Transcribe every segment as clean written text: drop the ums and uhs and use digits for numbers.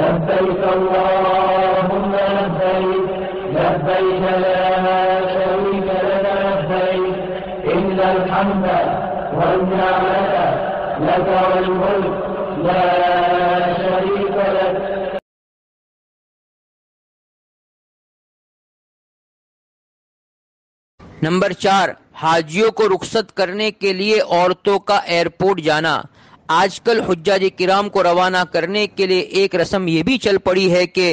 لبيك اللهم لبيك لبيك لا شريك لك لبيك إن الحمد والنعمة لك والملك لا شريك لك. نمبر 4، حاجیوں کو رخصت کرنے کے لیے عورتوں کا ایئرپورٹ جانا۔ آج کل حجاج کرام کو روانہ کرنے کے لیے ایک رسم یہ بھی چل پڑی ہے کہ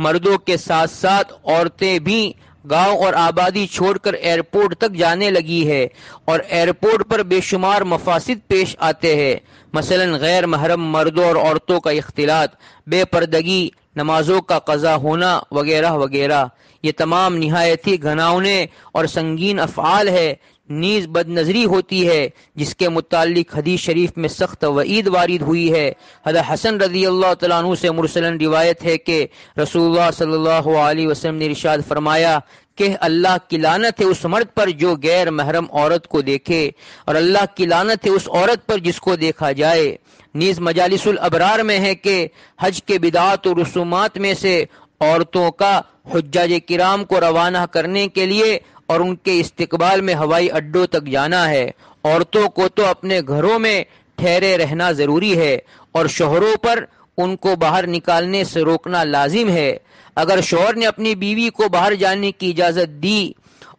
مردوں کے ساتھ ساتھ عورتیں بھی گاؤں اور آبادی چھوڑ کر ایئرپورٹ تک جانے لگی ہے، اور ایئرپورٹ پر بے شمار مفاسد پیش آتے ہیں، مثلا غیر محرم مردوں اور عورتوں کا اختلاط، بے پردگی، نمازوں کا قضا ہونا وغیرہ وغیرہ۔ یہ تمام نہایت ہی گھناؤنے اور سنگین افعال ہے۔ نیز بد نظری ہوتی ہے، جس کے متعلق حدیث شریف میں سخت وعید وارد ہوئی ہے۔ حضرت حسن رضی اللہ تعالیٰ عنہ سے مرسلن روایت ہے کہ رسول اللہ صلی اللہ علیہ وسلم نے ارشاد فرمایا کہ اللہ کی لعنت ہے اس مرد پر جو غیر محرم عورت کو دیکھے، اور اللہ کی لعنت ہے اس عورت پر جس کو دیکھا جائے۔ نیز مجالس الابرار میں ہے کہ حج کے بدعات و رسومات میں سے عورتوں کا حجاج کرام کو روانہ کرنے کے لیے اور ان کے استقبال میں ہوائی اڈوں تک جانا ہے۔ عورتوں کو تو اپنے گھروں میں ٹھہرے رہنا ضروری ہے، اور شوہروں پر ان کو باہر نکالنے سے روکنا لازم ہے۔ اگر شوہر نے اپنی بیوی کو باہر جانے کی اجازت دی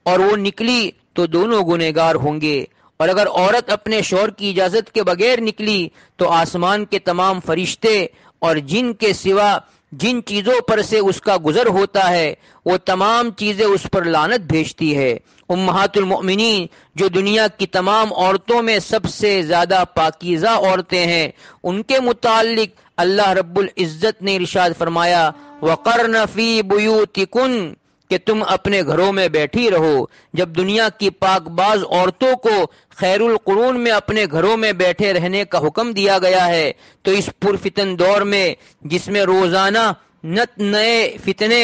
اور وہ نکلی تو دونوں گنہگار ہوں گے، اور اگر عورت اپنے شوہر کی اجازت کے بغیر نکلی تو آسمان کے تمام فرشتے اور جن کے سوا جن چیزوں پر سے اس کا گزر ہوتا ہے وہ تمام چیزیں اس پر لعنت بھیجتی ہے۔ امہات المؤمنین جو دنیا کی تمام عورتوں میں سب سے زیادہ پاکیزہ عورتیں ہیں، ان کے متعلق اللہ رب العزت نے ارشاد فرمایا وَقَرْنَ فِي بُيُوتِكُنَّ کہ تم اپنے گھروں میں بیٹھی رہو۔ جب دنیا کی پاک باز عورتوں کو خیر القرون میں اپنے گھروں میں بیٹھے رہنے کا حکم دیا گیا ہے تو اس پرفتن دور میں جس میں روزانہ نت نئے فتنے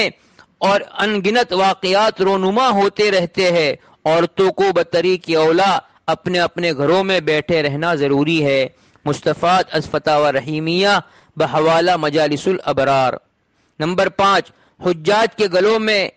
اور ان گنت واقعات رونما ہوتے رہتے ہیں، عورتوں کو بطریق اولا اپنے اپنے گھروں میں بیٹھے رہنا ضروری ہے۔ مستفاد از فتاوی رحیمیہ بحوالہ مجالس الابرار۔ نمبر 5، حجاج کے گلوں میں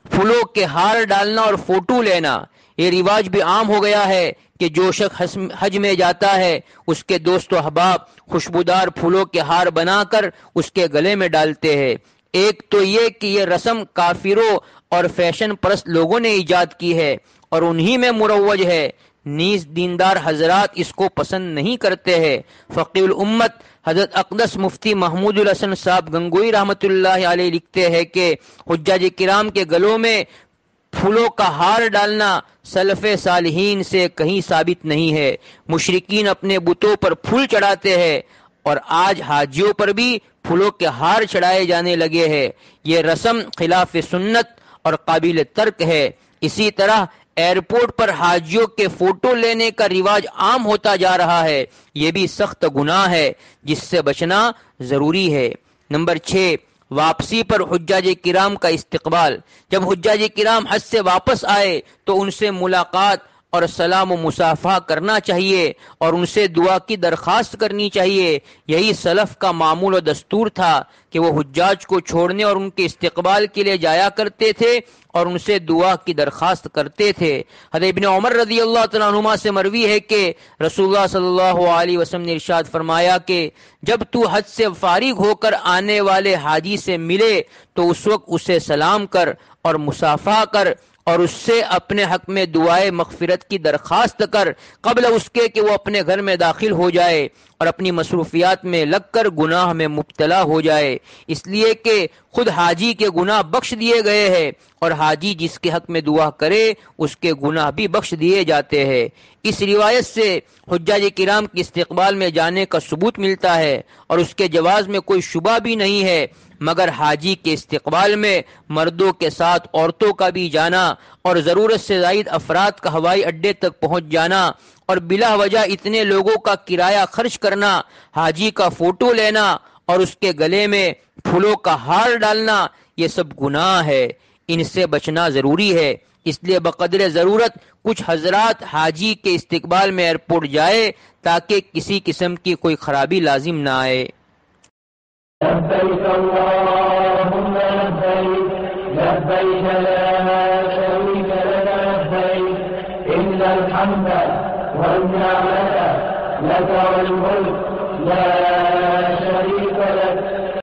پھولوں کے ہار ڈالنا اور فوٹو لینا۔ یہ رواج بھی عام ہو گیا ہے کہ جو شخص حج میں جاتا ہے اس کے دوست و احباب خوشبودار پھولوں کے ہار بنا کر اس کے گلے میں ڈالتے ہیں۔ ایک تو یہ کہ یہ رسم کافروں اور فیشن پرست لوگوں نے ایجاد کی ہے اور انہی میں مروج ہے، نیز دیندار حضرات اس کو پسند نہیں کرتے ہیں۔ فقیہ الامت حضرت اقدس مفتی محمود الحسن صاحب گنگوئی رحمۃ اللہ علیہ لکھتے ہیں کہ حجاج کرام کے گلوں میں پھولوں کا ہار ڈالنا سلف صالحین سے کہیں ثابت نہیں ہے۔ مشرکین اپنے بتوں پر پھول چڑھاتے ہیں اور آج حاجیوں پر بھی پھولوں کے ہار چڑھائے جانے لگے ہیں۔ یہ رسم خلاف سنت اور قابل ترک ہے۔ اسی طرح ایئرپورٹ پر حاجیوں کے فوٹو لینے کا رواج عام ہوتا جا رہا ہے، یہ بھی سخت گناہ ہے جس سے بچنا ضروری ہے۔ نمبر 6، واپسی پر حجاج کرام کا استقبال۔ جب حجاج کرام حج سے واپس آئے تو ان سے ملاقات اور سلام و مصافحہ کرنا چاہیے اور ان سے دعا کی درخواست کرنی چاہیے۔ یہی سلف کا معمول و دستور تھا کہ وہ حجاج کو چھوڑنے اور ان کے استقبال کے لیے جایا کرتے تھے اور ان سے دعا کی درخواست کرتے تھے۔ حضرت ابن عمر رضی اللہ تعالیٰ عنہما سے مروی ہے کہ رسول اللہ صلی اللہ علیہ وسلم نے ارشاد فرمایا کہ جب تو حج سے فارغ ہو کر آنے والے حاجی سے ملے تو اس وقت اسے سلام کر اور مصافحہ کر اور اس سے اپنے حق میں دعائے مغفرت کی درخواست کر قبل اس کے کہ وہ اپنے گھر میں داخل ہو جائے اور اپنی مصروفیات میں لگ کر گناہ میں مبتلا ہو جائے، اس لیے کہ خود حاجی کے گناہ بخش دیے گئے ہیں اور حاجی جس کے حق میں دعا کرے اس کے گناہ بھی بخش دیے جاتے ہیں۔ اس روایت سے حجاج کرام کے استقبال میں جانے کا ثبوت ملتا ہے اور اس کے جواز میں کوئی شبہ بھی نہیں ہے، مگر حاجی کے استقبال میں مردوں کے ساتھ عورتوں کا بھی جانا اور ضرورت سے زائد افراد کا ہوائی اڈے تک پہنچ جانا اور بلا وجہ اتنے لوگوں کا کرایہ خرچ کرنا، حاجی کا فوٹو لینا اور اس کے گلے میں پھولوں کا ہار ڈالنا، یہ سب گناہ ہے، ان سے بچنا ضروری ہے۔ اس لیے بقدر ضرورت کچھ حضرات حاجی کے استقبال میں ایئرپورٹ جائے تاکہ کسی قسم کی کوئی خرابی لازم نہ آئے۔ لبيك اللهم لبيك لبيك لا شريك لك لبيك إن الحمد والنعمة لك والملك لا شريك لك